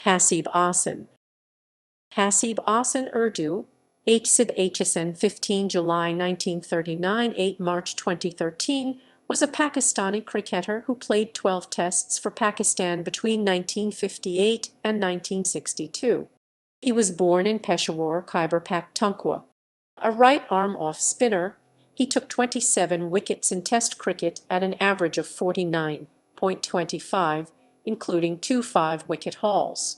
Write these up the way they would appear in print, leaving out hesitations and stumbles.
Haseeb Ahsan. Haseeb Ahsan Urdu, Haseeb Ahsan 15 July 1939 8 March 2013 was a Pakistani cricketer who played 12 tests for Pakistan between 1958 and 1962. He was born in Peshawar, Khyber Pakhtunkhwa. A right-arm off-spinner, he took 27 wickets in Test cricket at an average of 49.25, including two five-wicket hauls.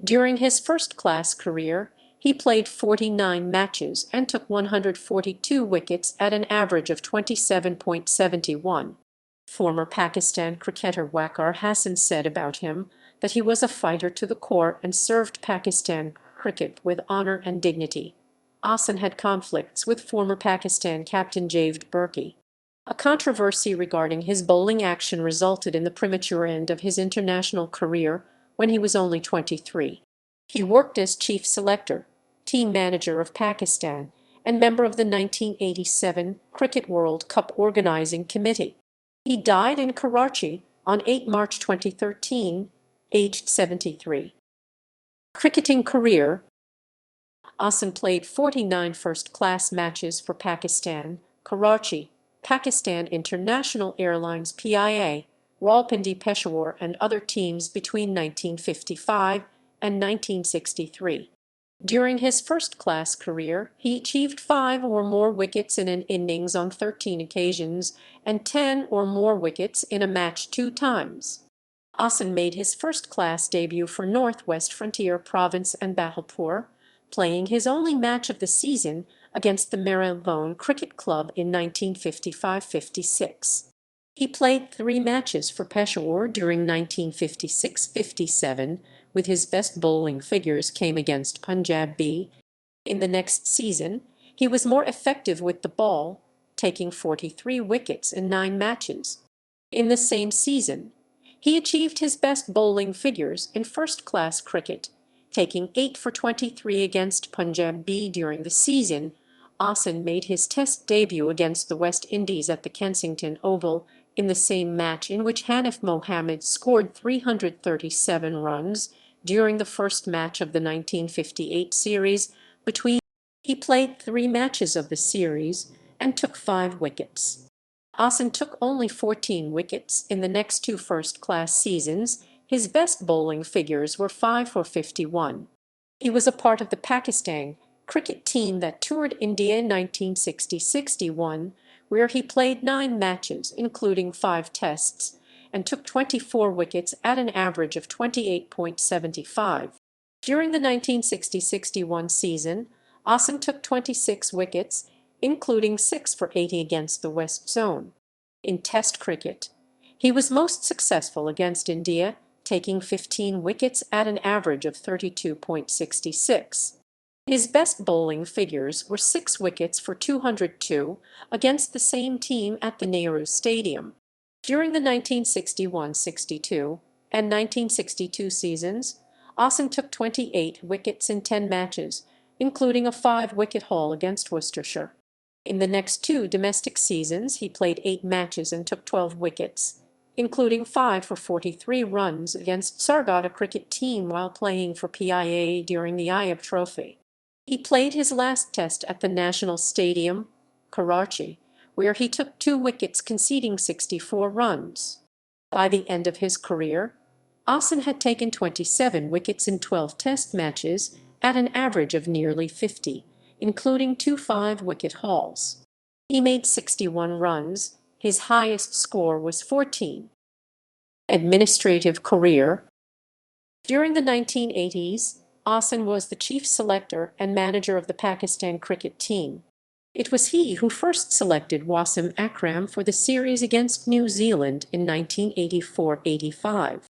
During his first-class career, he played 49 matches and took 142 wickets at an average of 27.71. Former Pakistan cricketer Waqar Hasan said about him that he was a fighter to the core and served Pakistan cricket with honor and dignity. Ahsan had conflicts with former Pakistan captain Javed Burki. A controversy regarding his bowling action resulted in the premature end of his international career when he was only 23. He worked as chief selector, team manager of Pakistan, and member of the 1987 Cricket World Cup Organising Committee. He died in Karachi on 8 March 2013, aged 73. Cricketing career. Ahsan played 49 first-class matches for Pakistan, Karachi, Pakistan International Airlines PIA, Rawalpindi Peshawar and other teams between 1955 and 1963. During his first-class career, he achieved 5 or more wickets in an innings on 13 occasions and 10 or more wickets in a match 2 times. Ahsan made his first-class debut for Northwest Frontier Province and Bahawalpur, playing his only match of the season against the Marylebone Cricket Club in 1955-56. He played 3 matches for Peshawar during 1956-57, with his best bowling figures came against Punjab B. In the next season, he was more effective with the ball, taking 43 wickets in 9 matches. In the same season, he achieved his best bowling figures in first-class cricket, taking 8 for 23 against Punjab B during the season. Ahsan made his Test debut against the West Indies at the Kensington Oval in the same match in which Hanif Mohammed scored 337 runs during the first match of the 1958 series between. He played 3 matches of the series and took 5 wickets. Ahsan took only 14 wickets in the next 2 first-class seasons. His best bowling figures were 5 for 51. He was a part of the Pakistan cricket team that toured India in 1960-61, where he played 9 matches, including 5 tests, and took 24 wickets at an average of 28.75. During the 1960-61 season, Ahsan took 26 wickets, including 6 for 80 against the West Zone. In Test cricket, he was most successful against India, taking 15 wickets at an average of 32.66. His best bowling figures were 6 wickets for 202 against the same team at the Nehru Stadium. During the 1961-62 and 1962 seasons, Ahsan took 28 wickets in 10 matches, including a 5-wicket haul against Worcestershire. In the next 2 domestic seasons, he played 8 matches and took 12 wickets, including 5 for 43 runs against Sargodha cricket team while playing for PIA during the Ayub Trophy. He played his last Test at the National Stadium, Karachi, where he took 2 wickets, conceding 64 runs. By the end of his career, Ahsan had taken 27 wickets in 12 Test matches at an average of nearly 50, including 2 5-wicket hauls. He made 61 runs. His highest score was 14. Administrative career. During the 1980s, Ahsan was the chief selector and manager of the Pakistan cricket team. It was he who first selected Wasim Akram for the series against New Zealand in 1984-85.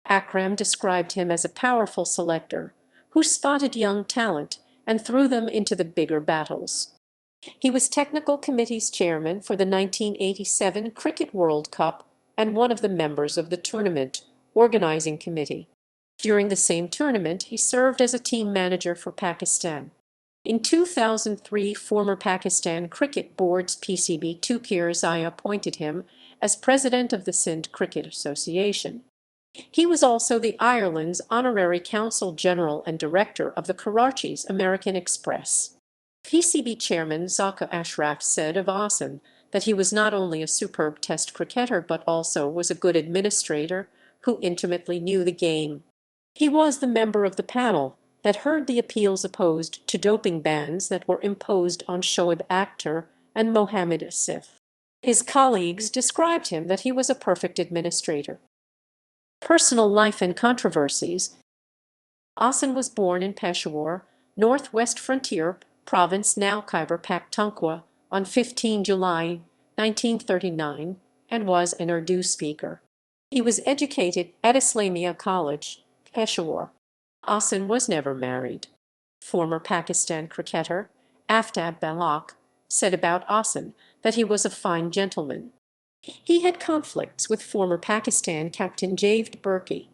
Akram described him as a powerful selector who spotted young talent and threw them into the bigger battles. He was technical committee's chairman for the 1987 Cricket World Cup and one of the members of the tournament organizing committee. During the same tournament, he served as a team manager for Pakistan. In 2003, former Pakistan Cricket Board's PCB Tukir Zia appointed him as president of the Sindh Cricket Association. He was also the Ireland's honorary consul general and director of the Karachi's American Express. PCB chairman Zaka Ashraf said of Ahsan that he was not only a superb test cricketer but also was a good administrator who intimately knew the game. He was the member of the panel that heard the appeals opposed to doping bans that were imposed on Shoaib Akhtar and Mohammed Asif. His colleagues described him that he was a perfect administrator. Personal life and controversies. Ahsan was born in Peshawar, Northwest Frontier Province, now Khyber Pakhtunkhwa, on 15 July 1939 and was an Urdu speaker. He was educated at Islamia College, Peshawar. Ahsan was never married. Former Pakistan cricketer Aftab Balak said about Ahsan that he was a fine gentleman. He had conflicts with former Pakistan captain Javed Burki.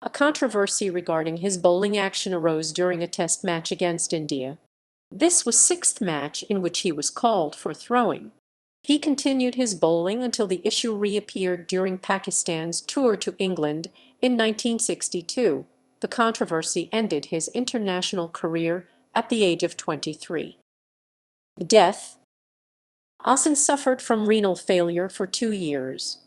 A controversy regarding his bowling action arose during a test match against India. This was sixth match in which he was called for throwing. He continued his bowling until the issue reappeared during Pakistan's tour to England in 1962. The controversy ended his international career at the age of 23. Death. Ahsan suffered from renal failure for 2 years.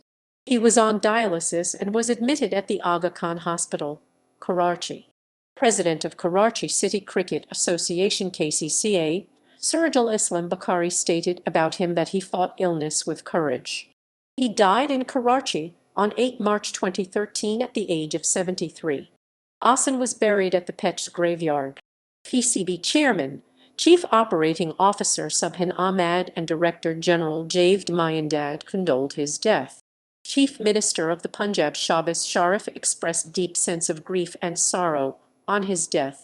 He was on dialysis and was admitted at the Aga Khan Hospital, Karachi. President of Karachi City Cricket Association KCCA, Sirajul Islam Bukhari stated about him that he fought illness with courage. He died in Karachi on 8 March 2013 at the age of 73. Ahsan was buried at the Pech graveyard. PCB Chairman, Chief Operating Officer Subhan Ahmad and Director General Javed Mayandad condoled his death. Chief Minister of the Punjab Shahbaz Sharif expressed deep sense of grief and sorrow on his death.